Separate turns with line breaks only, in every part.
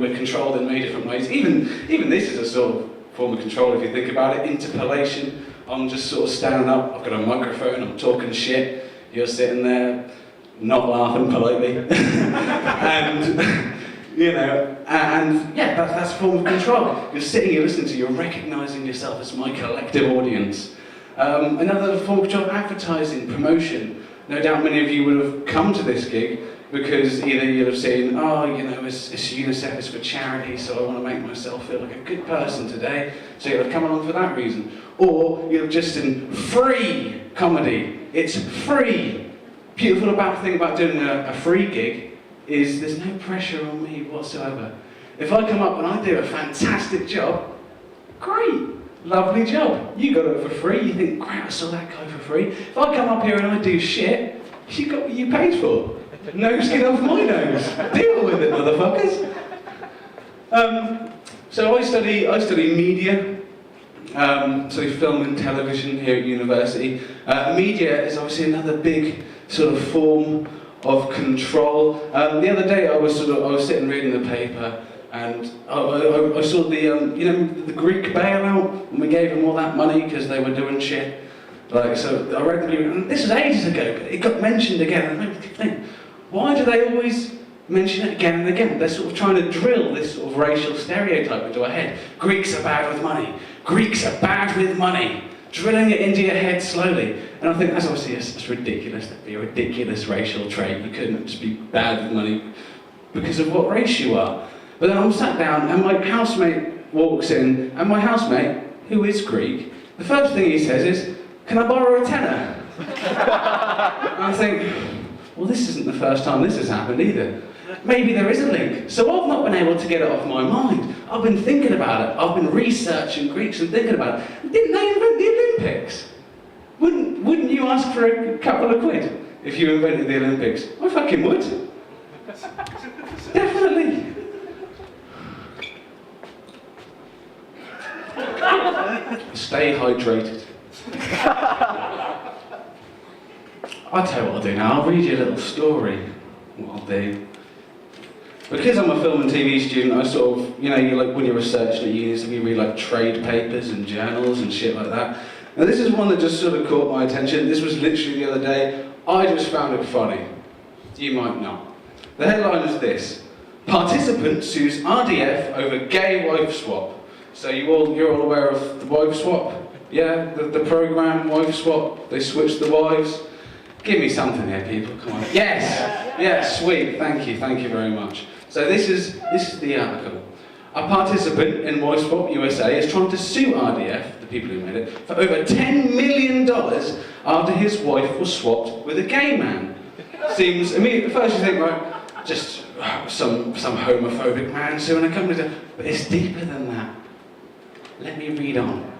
We're controlled in many different ways. Even this is a sort of form of control if you think about it. Interpolation. I'm just sort of standing up, I've got a microphone, I'm talking shit. You're sitting there, not laughing politely. and, yeah, that's a form of control. You're sitting, you're listening to, you're recognising yourself as my collective audience. Another form of control, advertising, promotion. No doubt many of you would have come to this gig because either you'll have seen, it's UNICEF, it's for charity, so I want to make myself feel like a good person today, so you'll have come along for that reason. Or you'll have just seen free comedy. It's free. Beautiful thing about doing a free gig is there's no pressure on me whatsoever. If I come up and I do a fantastic job, great, lovely job. You got it for free, you think, great, I saw that guy for free. If I come up here and I do shit, you got what you paid for. No skin off my nose. Deal with it, motherfuckers. So I study media. So film and television here at university. Media is obviously another big sort of form of control. The other day I was sitting reading the paper and I saw the Greek bailout when we gave them all that money because they were doing shit. So I read the news, and this was ages ago, but it got mentioned again, and I made me think, why do they always mention it again and again? They're sort of trying to drill this sort of racial stereotype into our head. Greeks are bad with money. Greeks are bad with money. Drilling it into your head slowly. And I think that's obviously it's ridiculous. That'd be a ridiculous racial trait. You couldn't just be bad with money because of what race you are. But then I'm sat down and my housemate walks in, and my housemate, who is Greek, the first thing he says is, "Can I borrow a tenner?" And I think, well, this isn't the first time this has happened either. Maybe there is a link. So I've not been able to get it off my mind. I've been thinking about it. I've been researching Greeks and thinking about it. Didn't they invent the Olympics? Wouldn't you ask for a couple of quid if you invented the Olympics? I fucking would. Definitely. Stay hydrated. I'll tell you what I'll do now. I'll read you a little story. What I'll do. Because I'm a film and TV student, I sort of, you when you're researching at uni, you read like trade papers and journals and shit like that. Now this is one that just sort of caught my attention. This was literally the other day. I just found it funny. You might not. The headline is this: Participant sues RDF over gay wife swap. So you're all aware of the wife swap? Yeah, the programme wife swap. They switch the wives. Give me something here, people. Come on. Yes. Yes. Sweet. Thank you very much. So this is the article. A participant in Wife Swap USA is trying to sue RDF, the people who made it, for over $10 million after his wife was swapped with a gay man. Seems immediately. At first you think, right, just some homophobic man suing a company, but it's deeper than that. Let me read on.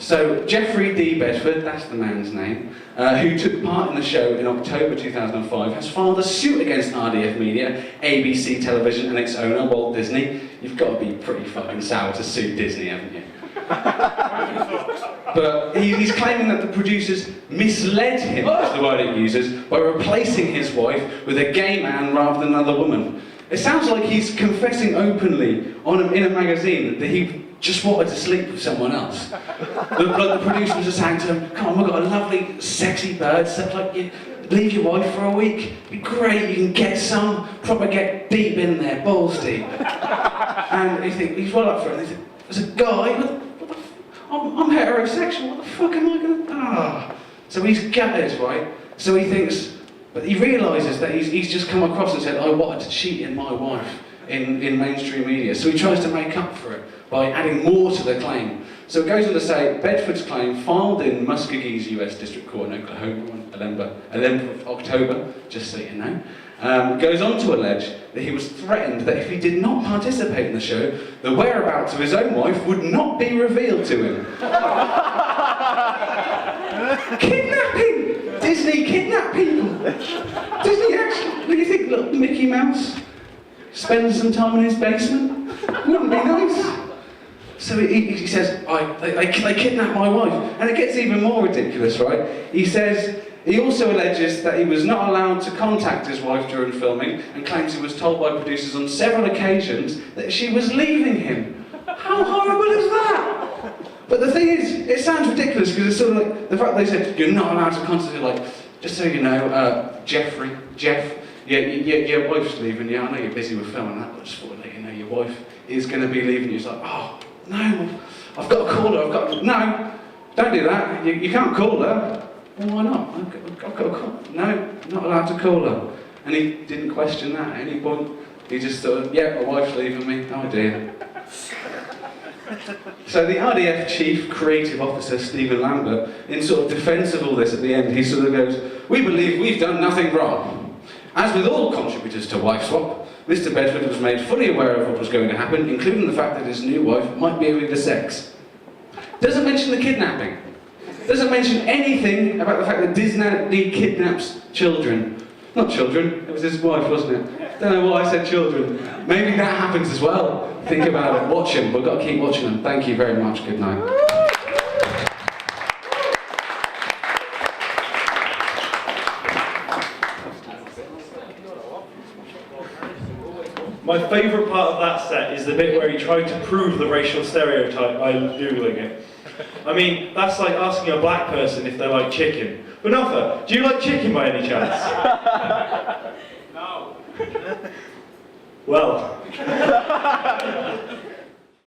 So, Jeffrey D. Bedford, that's the man's name, who took part in the show in October 2005, has filed a suit against RDF Media, ABC Television and its owner, Walt Disney. You've got to be pretty fucking sour to sue Disney, haven't you? But he's claiming that the producers misled him, that's the word it uses, by replacing his wife with a gay man rather than another woman. It sounds like he's confessing openly in a magazine that he just wanted to sleep with someone else. The producers are saying to him, "Come on, we've got a lovely, sexy bird, so leave your wife for a week. It'd be great, you can get get deep in there, balls deep." And he's well up for it. There's a guy, I'm heterosexual, what the fuck am I gonna... So he's gutted, right? So he thinks, but he realises that he's just come across and said, "I wanted to cheat in my wife in mainstream media." So he tries to make up for it by adding more to the claim. So it goes on to say, Bedford's claim, filed in Muscogee's US District Court in Oklahoma on 11th of October, just so you know, goes on to allege that he was threatened that if he did not participate in the show, the whereabouts of his own wife would not be revealed to him. Kidnapping! Disney kidnap people! Disney actually, what do you think, little Mickey Mouse spends some time in his basement? Wouldn't be nice. So he says, they kidnapped my wife. And it gets even more ridiculous, right? He says, He also alleges that he was not allowed to contact his wife during filming and claims he was told by producers on several occasions that she was leaving him. How horrible is that? But the thing is, it sounds ridiculous because it's sort of like the fact they said you're not allowed to contact her, like, just so you know, Jeff, your wife's leaving you. I know you're busy with filming that, but just thought I'd let you know your wife is going to be leaving you. It's like, oh, no, I've got to call her, no, don't do that, you can't call her. Well, why not? I've got to call. No, not allowed to call her. And he didn't question that at any point. He just thought, yeah, my wife's leaving me. Oh dear. So the RDF Chief Creative Officer, Stephen Lambert, in sort of defence of all this at the end, he sort of goes, we believe we've done nothing wrong. As with all contributors to Wife Swap, Mr. Bedford was made fully aware of what was going to happen, including the fact that his new wife might be with the sex. Doesn't mention the kidnapping. Doesn't mention anything about the fact that Disney kidnaps children. Not children, it was his wife, wasn't it? Don't know why I said children. Maybe that happens as well. Think about it, watch them, we've got to keep watching them. Thank you very much, good night.
My favourite part of that set is the bit where he tried to prove the racial stereotype by Googling it. I mean, that's like asking a black person if they like chicken. Banotha, do you like chicken by any chance? No. Well.